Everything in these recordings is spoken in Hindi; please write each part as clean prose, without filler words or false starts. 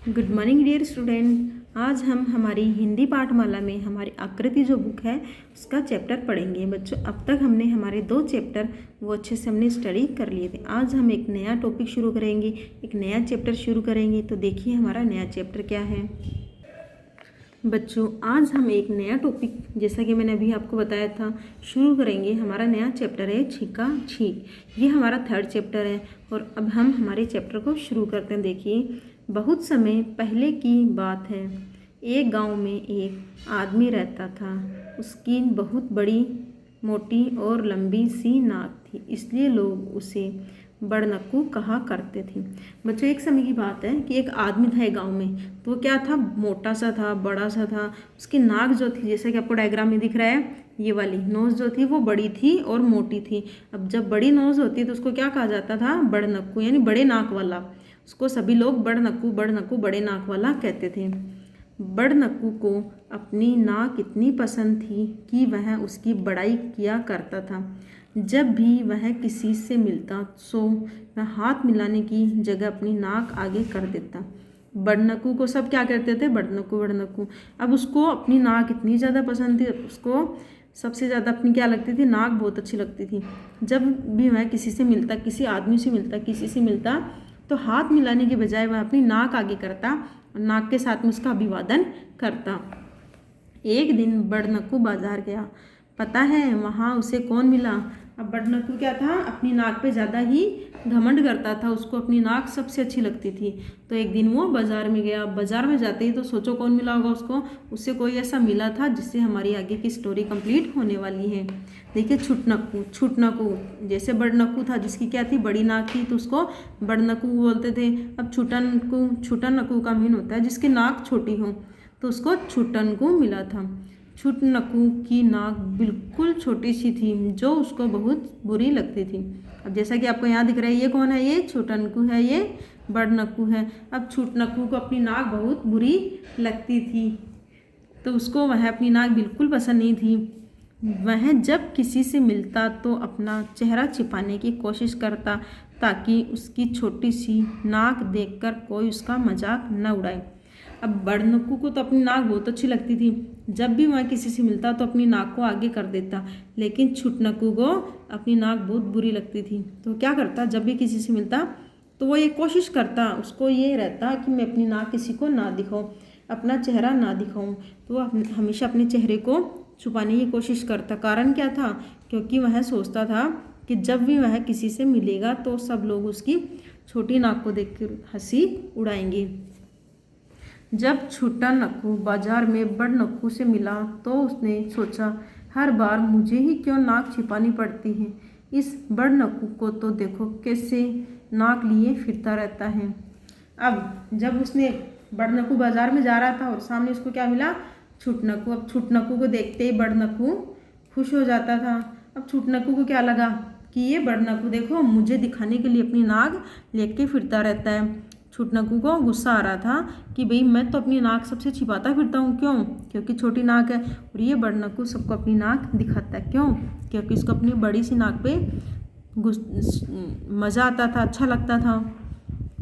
Good morning dear student. आज हम हमारी हिंदी पाठमाला में हमारी आकृति जो बुक है उसका चैप्टर पढ़ेंगे। बच्चों, अब तक हमने हमारे 2 चैप्टर वो अच्छे से हमने स्टडी कर लिए थे। आज हम एक नया टॉपिक शुरू करेंगे, एक नया चैप्टर शुरू करेंगे। तो देखिए हमारा नया चैप्टर क्या है। बच्चों, आज हम एक नया टॉपिक, जैसा कि मैंने अभी आपको बताया था, शुरू करेंगे। हमारा नया चैप्टर है छीका छीक। ये हमारा 3rd चैप्टर है और अब हम हमारे चैप्टर को शुरू करते हैं। देखिए, बहुत समय पहले की बात है। एक गांव में एक आदमी रहता था। उसकी बहुत बड़ी मोटी और लंबी सी नाक थी, इसलिए लोग उसे बड़नक्कू कहा करते थे। बच्चों, एक समय की बात है कि एक आदमी था एक गांव में। तो वो क्या था, मोटा सा था, बड़ा सा था। उसकी नाक जो थी, जैसा कि आपको डायग्राम में दिख रहा है, ये वाली नोज़ जो थी वो बड़ी थी और मोटी थी। अब जब बड़ी नोज़ होती है तो उसको क्या कहा जाता था, बड़नक्कू, यानी बड़े नाक वाला। उसको सभी लोग बड़नक्कू बड़नक्कू बड़े नाक वाला कहते थे। बड़नक्कू को अपनी नाक इतनी पसंद थी कि वह उसकी बड़ाई किया करता था। जब भी वह किसी से मिलता सो वह हाथ मिलाने की जगह अपनी नाक आगे कर देता। बड़नक्कू को सब क्या कहते थे, बड़नक्कू बड़नक्कू। अब उसको अपनी नाक इतनी ज़्यादा पसंद थी, उसको सबसे ज़्यादा अपनी क्या लगती थी, नाक बहुत अच्छी लगती थी। जब भी वह किसी से मिलता, किसी आदमी से मिलता, किसी से मिलता, तो हाथ मिलाने के बजाय वह अपनी नाक आगे करता और नाक के साथ में उसका अभिवादन करता। एक दिन बड़नक्कू बाजार गया। पता है वहाँ उसे कौन मिला। अब बड़नक्कू क्या था, अपनी नाक पे ज़्यादा ही घमंड करता था। उसको अपनी नाक सबसे अच्छी लगती थी। तो एक दिन वो बाज़ार में गया। बाज़ार में जाते ही तो सोचो कौन मिला होगा उसको। उससे कोई ऐसा मिला था जिससे हमारी आगे की स्टोरी कंप्लीट होने वाली है। देखिए, छुटनक्कू। छुटनक्कू जैसे बड़नक्कू था, जिसकी क्या थी, बड़ी नाक थी, तो उसको बड़नक्कू बोलते थे। अब छुटनक्कू का मीन होता है जिसकी नाक छोटी हो, तो उसको छुटनक्कू मिला था। छुटनक्कू की नाक बिल्कुल छोटी सी थी, जो उसको बहुत बुरी लगती थी। अब जैसा कि आपको यहाँ दिख रहा है, ये कौन है, ये छुटनक्कू है, ये बड़नक्कू है। अब छुटनक्कू को अपनी नाक बहुत बुरी लगती थी, तो उसको वह अपनी नाक बिल्कुल पसंद नहीं थी। वह जब किसी से मिलता तो अपना चेहरा छिपाने की कोशिश करता, ताकि उसकी छोटी सी नाक देखकर कोई उसका मजाक न उड़ाए। अब बड़नक्कू को तो अपनी नाक बहुत अच्छी लगती थी। जब भी वह किसी से मिलता तो अपनी नाक को आगे कर देता, लेकिन छुटनक्कू को अपनी नाक बहुत बुरी लगती थी। तो क्या करता, जब भी किसी से मिलता तो वो ये कोशिश करता, उसको ये रहता कि मैं अपनी नाक किसी को ना दिखाऊं, अपना चेहरा ना दिखाऊं। तो वह हमेशा अपने चेहरे को छुपाने की कोशिश करता। कारण क्या था, क्योंकि वह सोचता था कि जब भी वह किसी से मिलेगा तो सब लोग उसकी छोटी नाक को देखकर हंसी उड़ाएंगे। जब छुटनक्कू बाजार में बड़नक्कू से मिला तो उसने सोचा, हर बार मुझे ही क्यों नाक छिपानी पड़ती है। इस बड़नक्कू को तो देखो कैसे नाक लिए फिरता रहता है। अब जब उसने बड़नक्कू बाजार में जा रहा था और सामने उसको क्या मिला, छुटनक्कू। अब छुटनक्कू को देखते ही बड़नक्कू खुश हो जाता था। अब छुटनक्कू को क्या लगा कि ये बड़नक्कू देखो मुझे दिखाने के लिए अपनी नाक लेके फिरता रहता है। छुटनक्कू को गुस्सा आ रहा था कि भाई मैं तो अपनी नाक सबसे छिपाता फिरता हूँ, क्यों, क्योंकि छोटी नाक है, और ये बड़नक्कू सबको अपनी नाक दिखाता है, क्यों, क्योंकि उसको अपनी बड़ी सी नाक पे मज़ा आता था, अच्छा लगता था।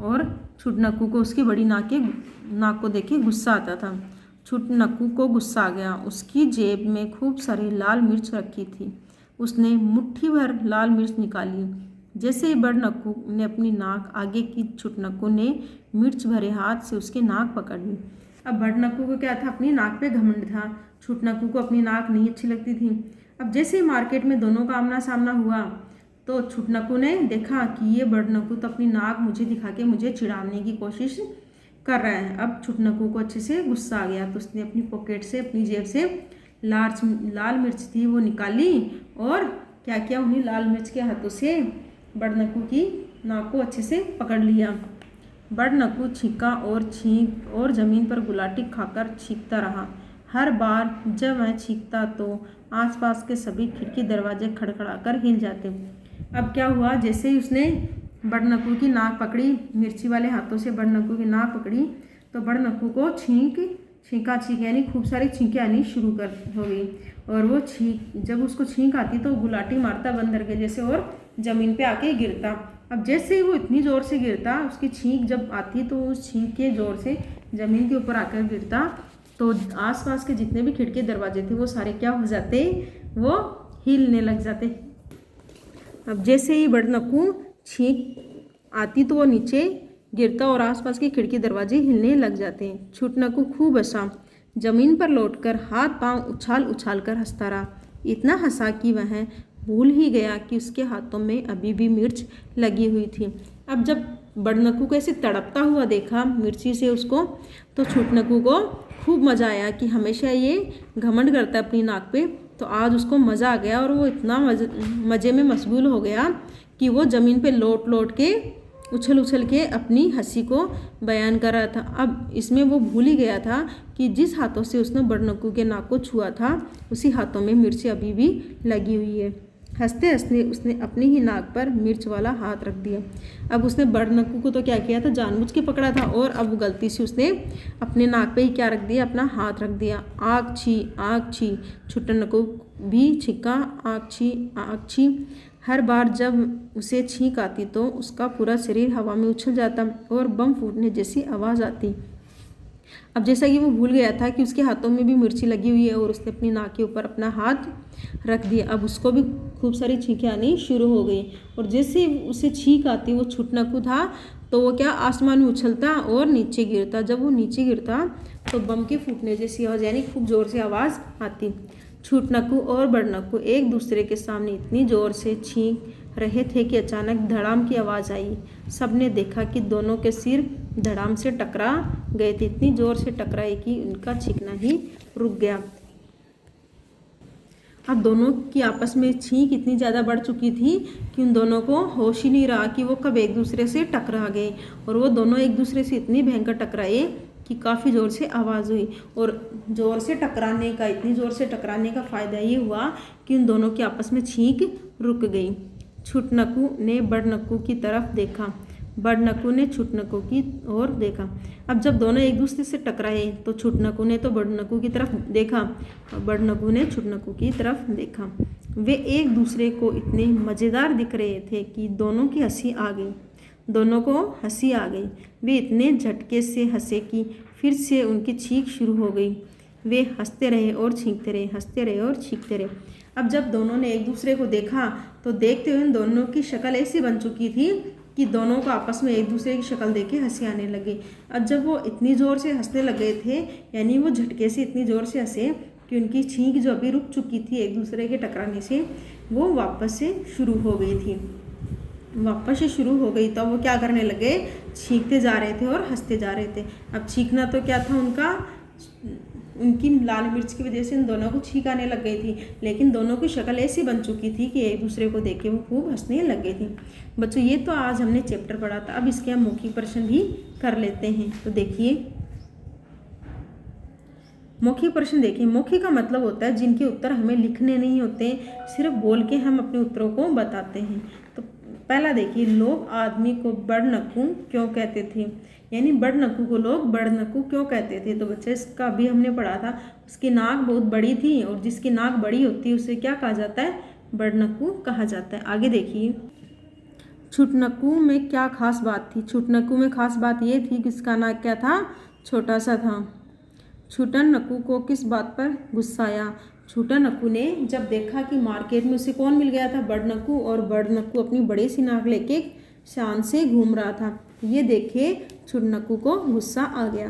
और छुटनक्कू को उसकी बड़ी नाक को देख के गुस्सा आता था। छुटनक्कू को गुस्सा आ गया। उसकी जेब में खूब सारी लाल मिर्च रखी थी। उसने मुट्ठी भर लाल मिर्च निकाली। जैसे ही बड़नक्कू ने अपनी नाक आगे की, छुटनक्कू ने मिर्च भरे हाथ से उसकी नाक पकड़ ली। अब बड़नक्कू को क्या था, अपनी नाक पे घमंड था। छुटनक्कू को अपनी नाक नहीं अच्छी लगती थी। अब जैसे ही मार्केट में दोनों का आमना सामना हुआ तो छुटनक्कू ने देखा कि ये बड़नक्कू तो अपनी नाक मुझे दिखा के मुझे चिढ़ाने की कोशिश कर रहा है। अब छुटनक्कू को अच्छे से गुस्सा आ गया, तो उसने अपनी पॉकेट से, अपनी जेब से लाल मिर्च थी वो निकाली और क्या किया, उन्हीं लाल मिर्च के हाथों से बड़नक्कू की नाक को अच्छे से पकड़ लिया। बड़नक्कू छींका और ज़मीन पर गुलाटी खाकर छींकता रहा। हर बार जब वह छींकता तो आसपास के सभी खिड़की दरवाजे खड़खड़ाकर हिल जाते। अब क्या हुआ, जैसे ही उसने बड़नक्कू की नाक पकड़ी, मिर्ची वाले हाथों से बड़नक्कू की नाक पकड़ी, तो बड़नक्कू को छींका यानी खूब सारी छींकें आनी शुरू हो गई। और वो जब उसको छींक आती तो गुलाटी मारता बंदर के जैसे और ज़मीन पे आके गिरता। अब जैसे ही वो इतनी ज़ोर से गिरता, उसकी छींक जब आती तो उस छींक के ज़ोर से ज़मीन के ऊपर आकर गिरता, तो आसपास के जितने भी खिड़की दरवाजे थे वो सारे क्या हो जाते, वो हिलने लग जाते। अब जैसे ही बड़नक्कू छींक आती तो वो नीचे गिरता और आसपास की खिड़की दरवाजे हिलने लग जाते हैं। छोटनक्कू खूब हंसा, जमीन पर लौटकर हाथ पांव उछाल उछाल कर हंसता रहा। इतना हंसा कि वह भूल ही गया कि उसके हाथों में अभी भी मिर्च लगी हुई थी। अब जब बड़नक्कू को ऐसे तड़पता हुआ देखा मिर्ची से उसको, तो छोटनक्कू को खूब मज़ा आया कि हमेशा ये घमंड करता है अपनी नाक पे, तो आज उसको मज़ा आ गया और वो इतना मज़े में मशगूल हो गया कि वो ज़मीन पे लौट लौट के उछल उछल के अपनी हंसी को बयान कर रहा था। अब इसमें वो भूल ही गया था कि जिस हाथों से उसने बड़नक्कू के नाक को छुआ था उसी हाथों में मिर्ची अभी भी लगी हुई है। हंसते हंसते उसने अपनी ही नाक पर मिर्च वाला हाथ रख दिया। अब उसने बड़नक्कू को तो क्या किया था, जानबूझ के पकड़ा था, और अब गलती से उसने अपने नाक पे ही क्या रख दिया, अपना हाथ रख दिया। आग छी आग छी, छोटनक्कू भी छींका, आग छी आग छी। हर बार जब उसे छींक आती तो उसका पूरा शरीर हवा में उछल जाता और बम फूटने जैसी आवाज़ आती। अब जैसा कि वो भूल गया था कि उसके हाथों में भी मिर्ची लगी हुई है और उसने अपनी नाक के ऊपर अपना हाथ रख दिया। अब उसको भी खूब सारी छींकें आनी शुरू हो गई और जैसे उसे छींक आती, वो छोटनक्कू था तो वो क्या आसमान में उछलता और नीचे गिरता। जब वो नीचे गिरता तो बम के फूटने जैसी आवाज़, यानी खूब ज़ोर से आवाज़ आती। छोटनक्कू और बड़नक्कू एक दूसरे के सामने इतनी ज़ोर से छींक रहे थे कि अचानक धड़ाम की आवाज़ आई। सबने देखा कि दोनों के सिर धड़ाम से टकरा गए थे। इतनी ज़ोर से टकराए कि उनका छींकना ही रुक गया। अब दोनों की आपस में छींक इतनी ज़्यादा बढ़ चुकी थी कि उन दोनों को होश ही नहीं रहा कि वो कब एक दूसरे से टकरा गए, और वो दोनों एक दूसरे से इतनी भयंकर टकराए कि काफ़ी ज़ोर से आवाज़ हुई। और ज़ोर से टकराने का, इतनी ज़ोर से टकराने का फ़ायदा ये हुआ कि उन दोनों की आपस में छींक रुक गई। छोटनक्कू ने बड़नक्कू की तरफ देखा, बड़नक्कू ने छोटनक्कू की ओर देखा। अब जब दोनों एक दूसरे से टकराए तो छोटनक्कू ने तो बड़नक्कू की तरफ देखा और बड़नक्कू ने छोटनक्कू की तरफ देखा। वे एक दूसरे को इतने मज़ेदार दिख रहे थे कि दोनों की हंसी आ गई, दोनों को हंसी आ गई। वे इतने झटके से हंसे कि फिर से उनकी छींक शुरू हो गई। वे हंसते रहे और छींकते रहे, हंसते रहे और छींकते रहे। अब जब दोनों ने एक दूसरे को देखा तो देखते हुए दोनों की शक्ल ऐसी बन चुकी थी कि दोनों को आपस में एक दूसरे की शक्ल देख के हंसी आने लगी। अब जब वो इतनी ज़ोर से हंसने लगे थे, यानी वो झटके से इतनी ज़ोर से हंसे कि उनकी छींक जो अभी रुक चुकी थी एक दूसरे के टकराने से, वो वापस से शुरू हो गई थी। वापस से शुरू हो गई तो वो क्या करने लगे, छींकते जा रहे थे और हंसते जा रहे थे। अब छींकना तो क्या था उनका, उनकी लाल मिर्च की वजह से इन दोनों को छींक आने लग गई थी, लेकिन दोनों की शक्ल ऐसी बन चुकी थी कि एक दूसरे को देख के वो खूब हंसने लग गई थी। बच्चों ये तो आज हमने चैप्टर पढ़ा था, अब इसके हम मौखिक प्रश्न भी कर लेते हैं। तो देखिए मौखिक प्रश्न देखिए। मौखिक का मतलब होता है जिनके उत्तर हमें लिखने नहीं होते, सिर्फ बोल के हम अपने उत्तरों को बताते हैं। तो पहला देखिए, लोग आदमी को बड़नक्कू क्यों कहते थे, यानी बड़नक्कू को लोग बड़नक्कू क्यों कहते थे। तो बच्चे इसका भी हमने पढ़ा था, उसकी नाक बहुत बड़ी थी और जिसकी नाक बड़ी होती है उसे क्या कहा जाता है, बड़नक्कू कहा जाता है। आगे देखिए, छोटनक्कू में क्या खास बात थी। छोटनक्कू में खास बात ये थी कि उसका नाक क्या था, छोटा सा था। छोटनक्कू को किस बात पर गुस्सा आया। छोटनक्कू ने जब देखा कि मार्केट में उसे कौन मिल गया था, बड़नक्कू, और बड़नक्कू अपनी बड़ी सी नाक लेके शान से घूम रहा था, ये देखे छोटनक्कू को गुस्सा आ गया।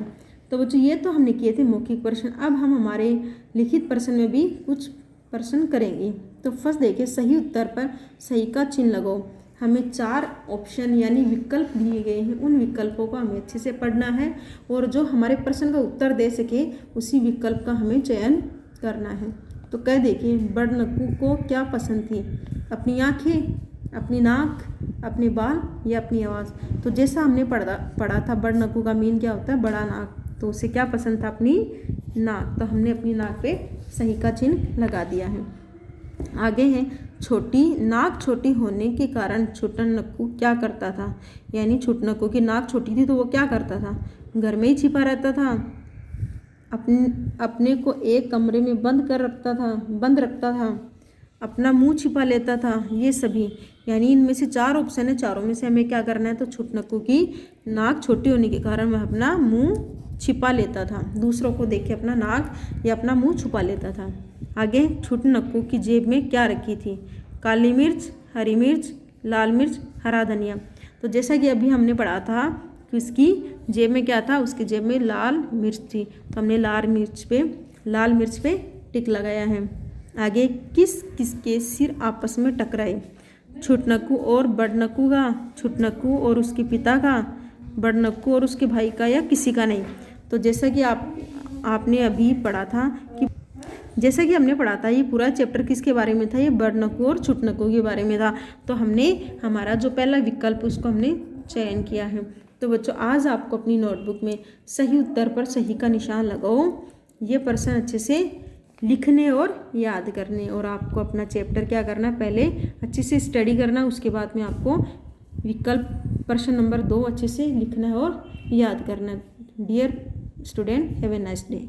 तो बच्चों ये तो हमने किए थे मौखिक प्रश्न। अब हम हमारे लिखित प्रश्न में भी कुछ प्रश्न करेंगे। तो फर्स्ट देखिए, सही उत्तर पर सही का चिन्ह लगाओ। हमें 4 ऑप्शन यानी विकल्प दिए गए हैं, उन विकल्पों को हमें अच्छे से पढ़ना है और जो हमारे प्रश्न का उत्तर दे सके उसी विकल्प का हमें चयन करना है। तो कह देखिए, बड़नक्कू को क्या पसंद थी, अपनी आँखें, अपनी नाक, अपने बाल या अपनी आवाज़। तो जैसा हमने पढ़ा था बड़नक्कू का मीन क्या होता है, बड़ा नाक, तो उसे क्या पसंद था, अपनी नाक। तो हमने अपनी नाक पे सही का चिन्ह लगा दिया है। आगे है, छोटी नाक छोटी होने के कारण छोटनक्कू क्या करता था, यानी छोटनक्कू की नाक छोटी थी तो वो क्या करता था, घर में ही छिपा रहता था, अपने को एक कमरे में बंद रखता था। अपना मुंह छिपा लेता था, ये सभी, यानी इनमें से 4 ऑप्शन है, चारों में से हमें क्या करना है, तो छुटनक्कू की नाक छोटी होने के कारण वह अपना मुंह छिपा लेता था, दूसरों को देख के अपना नाक या अपना मुंह छुपा लेता था। आगे, छुटनक्कू की जेब में क्या रखी थी, काली मिर्च, हरी मिर्च, लाल मिर्च, हरा धनिया। तो जैसा कि अभी हमने पढ़ा था कि उसकी जेब में क्या था, उसकी जेब में लाल मिर्च थी, तो हमने लाल मिर्च पे टिक लगाया है। आगे, किस किसके सिर आपस में टकराए, छुटनक्कू और बड़नक्कू का, छुटनक्कू और उसके पिता का, बड़नक्कू और उसके भाई का, या किसी का नहीं। तो जैसा कि आपने अभी पढ़ा था कि जैसा कि हमने पढ़ा था ये पूरा चैप्टर किसके बारे में था, ये बड़नक्कू और छुटनक्कू के बारे में था। तो हमने हमारा जो पहला विकल्प उसको हमने चयन किया है। तो बच्चों, आज आपको अपनी नोटबुक में सही उत्तर पर सही का निशान लगाओ, ये प्रश्न अच्छे से लिखने और याद करने, और आपको अपना चैप्टर क्या करना है, पहले अच्छे से स्टडी करना, उसके बाद में आपको विकल्प प्रश्न नंबर 2 अच्छे से लिखना है और याद करना। Dear student, have a nice day.